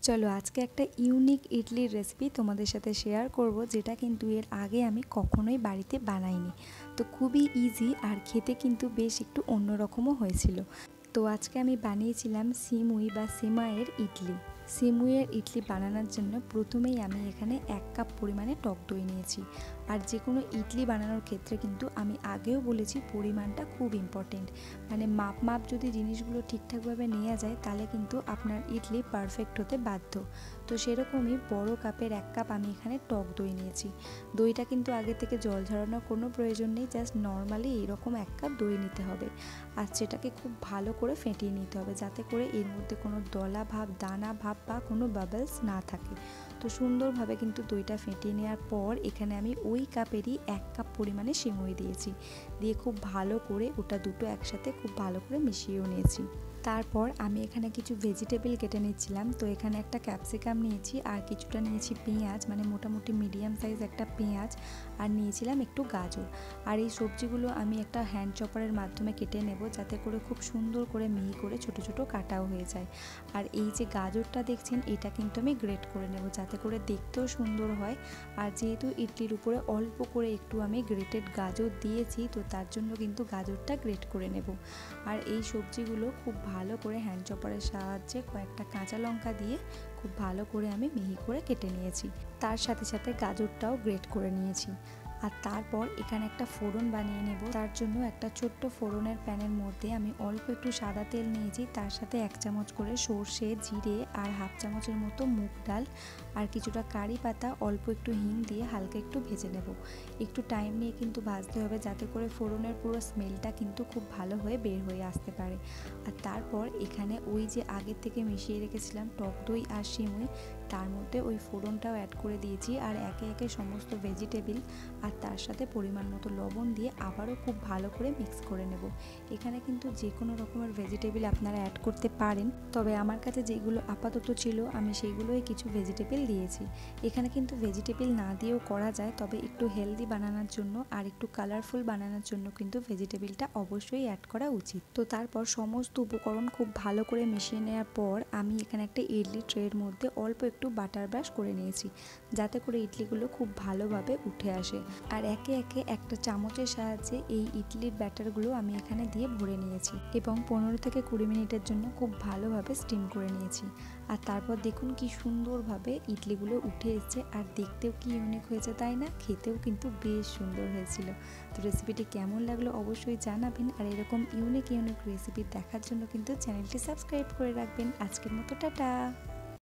চলো আজকে একটা ইউনিক ইডলির রেসিপি তোমাদের সাথে শেয়ার করব, যেটা কিন্তু এর আগে আমি কখনোই বাড়িতে বানাইনি। তো খুবই ইজি আর খেতে কিন্তু বেশ একটু অন্যরকমও হয়েছিল। তো আজকে আমি বানিয়েছিলাম সিমুই বা সিমাইয়ের ইডলি। সিমুইয়ের ইডলি বানানোর জন্য প্রথমেই আমি এখানে 1 কাপ পরিমাণে টক দই নিয়েছি। আর যে কোনো ইডলি বানানোর ক্ষেত্রে কিন্তু আমি আগেও বলেছি পরিমাণটা খুব ইম্পর্টেন্ট। মানে মাপ যদি জিনিসগুলো ঠিকঠাকভাবে নেওয়া যায় তাহলে কিন্তু আপনার ইডলি পারফেক্ট হতে বাধ্য। তো সেরকমই বড় কাপের 1 কাপ আমি এখানে টক দই নিয়েছি। দইটা কিন্তু আগে থেকে জল ঝরানোর কোনো প্রয়োজন নেই, জাস্ট নর্মালি এইরকম 1 কাপ দই নিতে হবে। আর সেটাকে খুব ভালো করে ফেটিয়ে নিতে হবে, যাতে করে এর মধ্যে কোনো দলা ভাব, দানা ভাব বা কোনো বাবলস না থাকে। তো সুন্দরভাবে কিন্তু দইটা ফেটিয়ে নেওয়ার পর এখানে আমি ওই কাপেরই 1 কাপ পরিমাণে সিমুই দিয়েছি। দিয়ে খুব ভালো করে ওটা দুটো একসাথে খুব ভালো করে মিশিয়েও নিয়েছি। তারপর আমি এখানে কিছু ভেজিটেবল কেটে নিচ্ছিলাম। তো এখানে একটা ক্যাপসিকাম নিয়েছি, আর কিছুটা নিয়েছি পেঁয়াজ, মানে মোটামুটি মিডিয়াম সাইজ একটা পেঁয়াজ, আর নিয়েছিলাম একটু গাজর। আর এই সবজিগুলো আমি একটা হ্যান্ড চপারের মাধ্যমে কেটে নেব, যাতে করে খুব সুন্দর করে মিহি করে ছোট ছোট কাটাও হয়ে যায়। আর এই যে গাজরটা দেখছেন, এটা কিন্তু আমি গ্রেট করে নেব, যাতে করে দেখতেও সুন্দর হয়। আর যেহেতু ইডলির উপরে অল্প করে একটু আমি গ্রেটেড গাজর দিয়েছি, তো তার জন্য কিন্তু গাজরটা গ্রেট করে নেব। আর এই সবজিগুলো খুব ভালো করে হ্যান্ড চপারের সাহায্যে কয়েকটা কাঁচা লঙ্কা দিয়ে খুব ভালো করে আমি মিহি করে কেটে নিয়েছি। তার সাথে সাথে গাজরটাও গ্রেট করে নিয়েছি। আর তারপর এখানে একটা ফোড়ন বানিয়ে নেব। তার জন্য একটা ছোট্ট ফোড়নের প্যানের মধ্যে আমি অল্প একটু সাদা তেল নিয়েছি, তার সাথে 1 চামচ করে সর্ষে, জিরে আর হাফ চামচের মতো মুগ ডাল আর কিছুটা কারি পাতা, অল্প একটু হিং দিয়ে হালকা একটু ভেজে নেব। একটু টাইম নিয়ে কিন্তু ভাজতে হবে, যাতে করে ফোড়নের পুরো স্মেলটা কিন্তু খুব ভালো হয়ে বের হয়ে আসতে পারে। আর তারপর এখানে ওই যে আগে থেকে মিশিয়ে রেখেছিলাম টক দই আর সিমুই, তার মধ্যে ওই ফোড়নটাও অ্যাড করে দিয়েছি। আর একে একে সমস্ত ভেজিটেবল আর তার সাথে পরিমাণ মতো লবণ দিয়ে আবারও খুব ভালো করে মিক্স করে নেব। এখানে কিন্তু যে কোনো রকমের ভেজিটেবল আপনারা অ্যাড করতে পারেন, তবে আমার কাছে যেগুলো আপাতত ছিল আমি সেইগুলোই কিছু ভেজিটেবল দিয়েছি। এখানে কিন্তু ভেজিটেবল না দিয়েও করা যায়, তবে একটু হেলদি বানানোর জন্য আর একটু কালারফুল বানানোর জন্য কিন্তু ভেজিটেবলটা অবশ্যই অ্যাড করা উচিত। তো তারপর সমস্ত উপকরণ খুব ভালো করে মিশিয়ে নেওয়ার পর আমি এখানে একটা ইডলি ট্রের মধ্যে অল্প একটু বাটার ব্রাশ করে নিয়েছি, যাতে করে ইডলিগুলো খুব ভালোভাবে উঠে আসে। আর একে একে একটা চামচের সাহায্যে এই ইডলির ব্যাটারগুলো আমি এখানে দিয়ে ভরে নিয়েছি এবং 15 থেকে 20 মিনিটের জন্য খুব ভালোভাবে স্টিম করে নিয়েছি। আর তারপর দেখুন কি সুন্দরভাবে ইডলিগুলো উঠে এসেছে, আর দেখতেও কি ইউনিক হয়েছে তাই না? খেতেও কিন্তু বেশ সুন্দর হয়েছিল। তো রেসিপিটি কেমন লাগলো অবশ্যই জানাবেন, আর এরকম ইউনিক রেসিপি দেখার জন্য কিন্তু চ্যানেলটি সাবস্ক্রাইব করে রাখবেন। আজকের মতো টাটা।